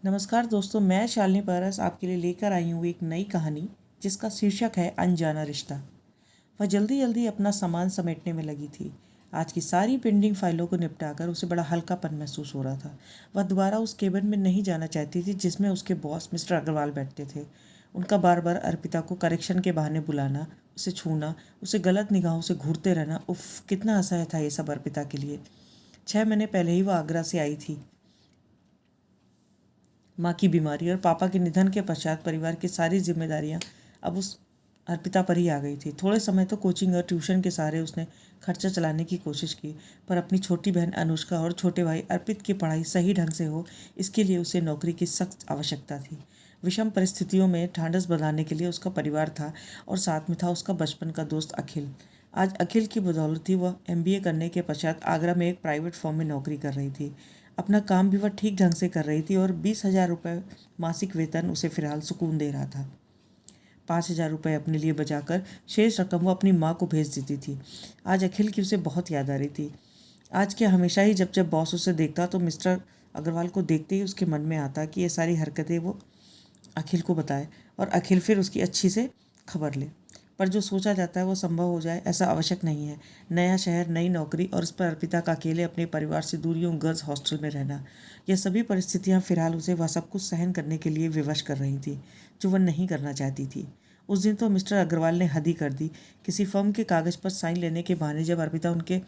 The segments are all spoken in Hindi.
नमस्कार दोस्तों, मैं शालिनी पारस आपके लिए लेकर आई हूँ एक नई कहानी जिसका शीर्षक है अनजाना रिश्ता। वह जल्दी जल्दी अपना सामान समेटने में लगी थी। आज की सारी पेंडिंग फाइलों को निपटाकर उसे बड़ा हल्कापन महसूस हो रहा था। वह दोबारा उस केबिन में नहीं जाना चाहती थी जिसमें उसके बॉस मिस्टर अग्रवाल बैठते थे। उनका बार बार अर्पिता को करेक्शन के बहाने बुलाना, उसे छूना, उसे गलत निगाहों से घूरते रहना, उफ कितना असह्य था ये सब अर्पिता के लिए। 6 महीने पहले ही वह आगरा से आई थी। माँ की बीमारी और पापा के निधन के पश्चात परिवार की सारी जिम्मेदारियां अब उस अर्पिता पर ही आ गई थी। थोड़े समय तो कोचिंग और ट्यूशन के सहारे उसने खर्चा चलाने की कोशिश की, पर अपनी छोटी बहन अनुष्का और छोटे भाई अर्पित की पढ़ाई सही ढंग से हो, इसके लिए उसे नौकरी की सख्त आवश्यकता थी। विषम परिस्थितियों में ढांढस बंधाने के लिए उसका परिवार था और साथ में था उसका बचपन का दोस्त अखिल। आज अखिल की बदौलत ही वह MBA करने के पश्चात आगरा में एक प्राइवेट फर्म में नौकरी कर रही थी। अपना काम भी वह ठीक ढंग से कर रही थी और 20,000 रुपये मासिक वेतन उसे फिलहाल सुकून दे रहा था। 5,000 रुपये अपने लिए बचाकर शेष रकम वो अपनी माँ को भेज देती थी। आज अखिल की उसे बहुत याद आ रही थी। आज क्या, हमेशा ही जब जब बॉस उसे देखता तो मिस्टर अग्रवाल को देखते ही उसके मन में आता कि ये सारी हरकतें वो अखिल को बताए और अखिल फिर उसकी अच्छी से खबर ले। पर जो सोचा जाता है वो संभव हो जाए ऐसा आवश्यक नहीं है। नया शहर, नई नौकरी और उस पर अर्पिता का अकेले अपने परिवार से दूरियों गर्ल्स हॉस्टल में रहना, यह सभी परिस्थितियां फिलहाल उसे वह सब कुछ सहन करने के लिए विवश कर रही थी जो वह नहीं करना चाहती थी। उस दिन तो मिस्टर अग्रवाल ने हद ही कर दी। किसी फर्म के कागज़ पर साइन लेने के बहाने जब अर्पिता उनके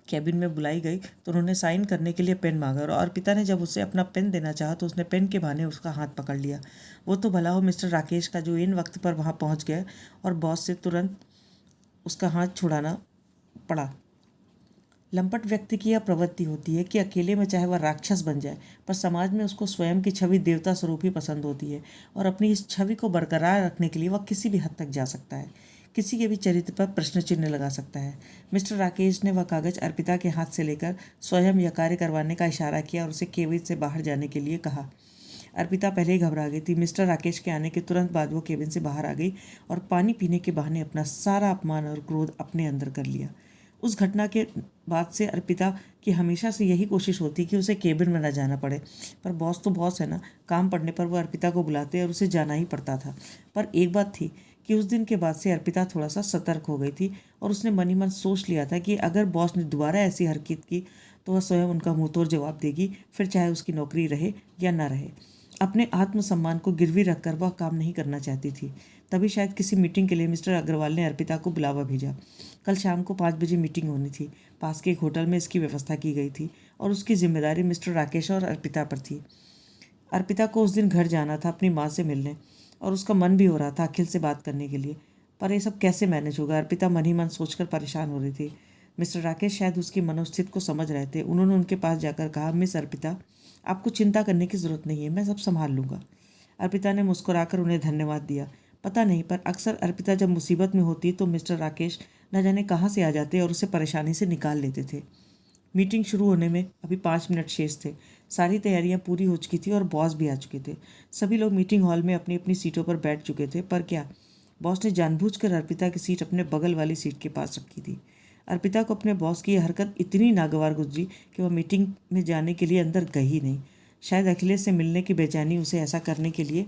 कैबिन में बुलाई गई तो उन्होंने साइन करने के लिए पेन मांगा और अर्पिता ने जब उसे अपना पेन देना चाहा तो उसने पेन के बहाने उसका हाथ पकड़ लिया। वो तो भला हो मिस्टर राकेश का, जो इन वक्त पर वहाँ पहुँच गया और बॉस से तुरंत उसका हाथ छुड़ाना पड़ा। लंपट व्यक्ति की यह प्रवृत्ति होती है कि अकेले में चाहे वह राक्षस बन जाए, पर समाज में उसको स्वयं की छवि देवता स्वरूप ही पसंद होती है और अपनी इस छवि को बरकरार रखने के लिए वह किसी भी हद तक जा सकता है, किसी के भी चरित्र पर प्रश्न चिन्ह लगा सकता है। मिस्टर राकेश ने वह कागज अर्पिता के हाथ से लेकर स्वयं यह कार्य करवाने का इशारा किया और उसे केबिन से बाहर जाने के लिए कहा। अर्पिता पहले ही घबरा गई थी। मिस्टर राकेश के आने के तुरंत बाद वो केबिन से बाहर आ गई और पानी पीने के बहाने अपना सारा अपमान और क्रोध अपने अंदर कर लिया। उस घटना के बाद से अर्पिता की हमेशा से यही कोशिश होती कि उसे केबिन में न जाना पड़े, पर बॉस तो बॉस है ना। काम पड़ने पर वो अर्पिता को बुलाते और उसे जाना ही पड़ता था। पर एक बात थी कि उस दिन के बाद से अर्पिता थोड़ा सा सतर्क हो गई थी और उसने मन ही मन सोच लिया था कि अगर बॉस ने दोबारा ऐसी हरकत की तो वह स्वयं उनका मुंहतोड़ जवाब देगी, फिर चाहे उसकी नौकरी रहे या न रहे। अपने आत्मसम्मान को गिरवी रखकर वह काम नहीं करना चाहती थी। तभी शायद किसी मीटिंग के लिए मिस्टर अग्रवाल ने अर्पिता को बुलावा भेजा। कल शाम को 5 बजे मीटिंग होनी थी। पास के एक होटल में इसकी व्यवस्था की गई थी और उसकी जिम्मेदारी मिस्टर राकेश और अर्पिता पर थी। अर्पिता को उस दिन घर जाना था अपनी माँ से मिलने और उसका मन भी हो रहा था अखिल से बात करने के लिए, पर यह सब कैसे मैनेज होगा, अर्पिता मन ही मन सोचकर परेशान हो रही थी। मिस्टर राकेश शायद उसकी मनोस्थिति को समझ रहे थे। उन्होंने उनके पास जाकर कहा, मिस अर्पिता, आपको चिंता करने की ज़रूरत नहीं है, मैं सब संभाल लूँगा। अर्पिता ने मुस्कुराकर उन्हें धन्यवाद दिया। पता नहीं, पर अक्सर अर्पिता जब मुसीबत में होती तो मिस्टर राकेश न जाने कहाँ से आ जाते और उसे परेशानी से निकाल लेते थे। मीटिंग शुरू होने में अभी 5 मिनट शेष थे। सारी तैयारियां पूरी हो चुकी थी और बॉस भी आ चुके थे। सभी लोग मीटिंग हॉल में अपनी अपनी सीटों पर बैठ चुके थे, पर क्या, बॉस ने जानबूझकर अर्पिता की सीट अपने बगल वाली सीट के पास रखी थी। अर्पिता को अपने बॉस की यह हरकत इतनी नागवार गुजरी कि वह मीटिंग में जाने के लिए अंदर गई ही नहीं। शायद अखिलेश से मिलने की बेचैनी उसे ऐसा करने के लिए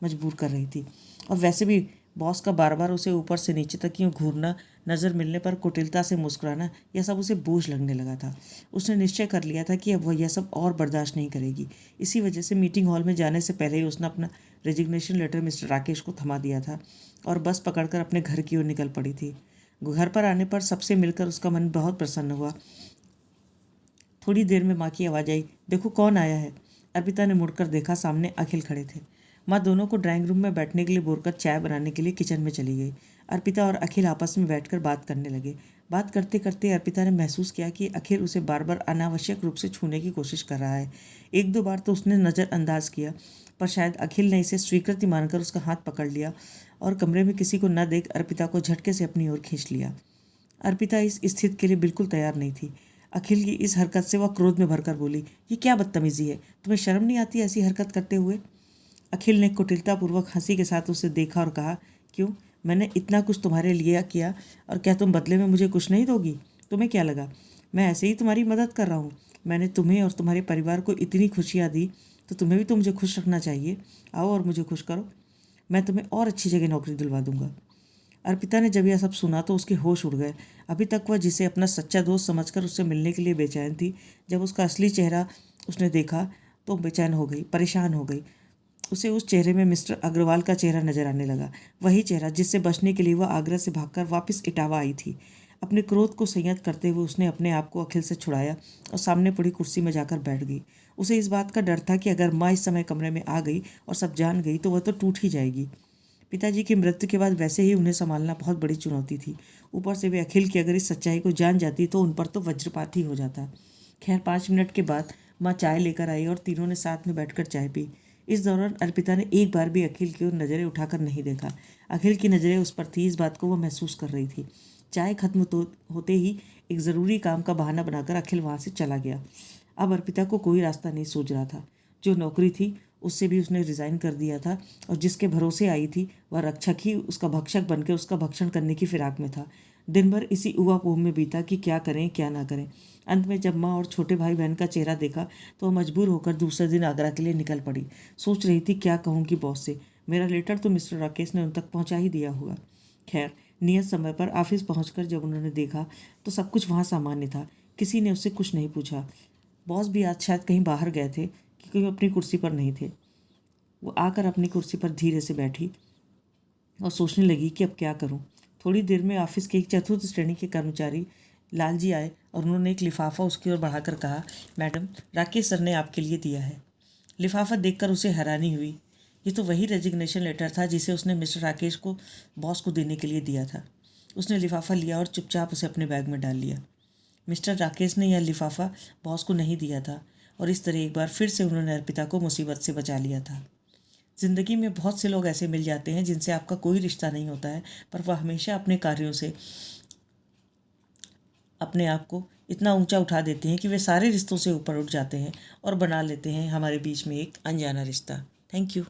मजबूर कर रही थी, और वैसे भी बॉस का बार बार उसे ऊपर से नीचे तक यूँ घूरना, नज़र मिलने पर कुटिलता से मुस्कुराना, यह सब उसे बोझ लगने लगा था। उसने निश्चय कर लिया था कि अब वह यह सब और बर्दाश्त नहीं करेगी। इसी वजह से मीटिंग हॉल में जाने से पहले ही उसने अपना रेजिग्नेशन लेटर मिस्टर राकेश को थमा दिया था और बस पकड़कर अपने घर की ओर निकल पड़ी थी। घर पर आने पर सबसे मिलकर उसका मन बहुत प्रसन्न हुआ। थोड़ी देर में माँ की आवाज़ आई, देखो कौन आया है। अर्पिता ने मुड़कर देखा, सामने अखिल खड़े थे। माँ दोनों को ड्राइंग रूम में बैठने के लिए बोलकर चाय बनाने के लिए किचन में चली गई। अर्पिता और अखिल आपस में बैठकर बात करने लगे। बात करते करते अर्पिता ने महसूस किया कि अखिल उसे बार बार अनावश्यक रूप से छूने की कोशिश कर रहा है। 1-2 बार तो उसने नज़रअंदाज किया, पर शायद अखिल ने इसे स्वीकृति मानकर उसका हाथ पकड़ लिया और कमरे में किसी को न देख अर्पिता को झटके से अपनी ओर खींच लिया। अर्पिता इस स्थिति के लिए बिल्कुल तैयार नहीं थी। अखिल की इस हरकत से वह क्रोध में भरकर बोली, ये क्या बदतमीजी है, तुम्हें शर्म नहीं आती ऐसी हरकत करते हुए। अखिल ने कुटिलतापूर्वक हंसी के साथ उसे देखा और कहा, क्यों, मैंने इतना कुछ तुम्हारे लिए किया और क्या तुम बदले में मुझे कुछ नहीं दोगी? तुम्हें क्या लगा मैं ऐसे ही तुम्हारी मदद कर रहा हूँ? मैंने तुम्हें और तुम्हारे परिवार को इतनी खुशियाँ दी तो तुम्हें भी तो मुझे खुश रखना चाहिए। आओ और मुझे खुश करो, मैं तुम्हें और अच्छी जगह नौकरी दिलवा दूंगा। अर्पिता ने जब यह सब सुना तो उसके होश उड़ गए। अभी तक वह जिसे अपना सच्चा दोस्त समझकर उससे मिलने के लिए बेचैन थी, जब उसका असली चेहरा उसने देखा तो बेचैन हो गई, परेशान हो गई। उसे उस चेहरे में मिस्टर अग्रवाल का चेहरा नजर आने लगा, वही चेहरा जिससे बचने के लिए वह आगरा से भागकर वापस इटावा आई थी। अपने क्रोध को संयत करते हुए उसने अपने आप को अखिल से छुड़ाया और सामने पड़ी कुर्सी में जाकर बैठ गई। उसे इस बात का डर था कि अगर माँ इस समय कमरे में आ गई और सब जान गई तो वह तो टूट ही जाएगी। पिताजी की मृत्यु के बाद वैसे ही उन्हें संभालना बहुत बड़ी चुनौती थी। ऊपर से वे अखिल की अगर इस सच्चाई को जान जाती तो उन पर तो वज्रपात ही हो जाता। खैर 5 मिनट के बाद माँ चाय लेकर आई और तीनों ने साथ में बैठकर चाय पी। इस दौरान अर्पिता ने एक बार भी अखिल की ओर नज़रें उठाकर नहीं देखा। अखिल की नज़रें उस पर थी, इस बात को वह महसूस कर रही थी। चाय खत्म तो होते ही एक ज़रूरी काम का बहाना बनाकर अखिल वहाँ से चला गया। अब अर्पिता को कोई रास्ता नहीं सूझ रहा था। जो नौकरी थी उससे भी उसने रिज़ाइन कर दिया था और जिसके भरोसे आई थी वह रक्षक ही उसका भक्षक बनकर उसका भक्षण करने की फिराक में था। दिन भर इसी ऊहापोह में बीता कि क्या करें क्या ना करें। अंत में जब माँ और छोटे भाई बहन का चेहरा देखा तो वह मजबूर होकर दूसरे दिन आगरा के लिए निकल पड़ी। सोच रही थी क्या कहूँगी बॉस से, मेरा लेटर तो मिस्टर राकेश ने उन तक पहुँचा ही दिया होगा। खैर नियत समय पर ऑफिस पहुंचकर जब उन्होंने देखा तो सब कुछ वहाँ सामान्य था। किसी ने उससे कुछ नहीं पूछा। बॉस भी आज शायद कहीं बाहर गए थे क्योंकि वो अपनी कुर्सी पर नहीं थे। वो आकर अपनी कुर्सी पर धीरे से बैठी और सोचने लगी कि अब क्या करूं। थोड़ी देर में ऑफिस के एक चतुर्थ श्रेणी के कर्मचारी लालजी आए और उन्होंने एक लिफाफा उसकी ओर बढ़ाकर कहा, मैडम राकेश सर ने आपके लिए दिया है। लिफाफा देखकर उसे हैरानी हुई। ये तो वही रेजिग्नेशन लेटर था जिसे उसने मिस्टर राकेश को बॉस को देने के लिए दिया था। उसने लिफाफा लिया और चुपचाप उसे अपने बैग में डाल लिया। मिस्टर राकेश ने यह लिफाफा बॉस को नहीं दिया था और इस तरह एक बार फिर से उन्होंने अर्पिता को मुसीबत से बचा लिया था। ज़िंदगी में बहुत से लोग ऐसे मिल जाते हैं जिनसे आपका कोई रिश्ता नहीं होता है, पर वह हमेशा अपने कार्यों से अपने आप को इतना ऊंचा उठा देते हैं कि वे सारे रिश्तों से ऊपर उठ जाते हैं और बना लेते हैं हमारे बीच में एक अनजाना रिश्ता। Thank you.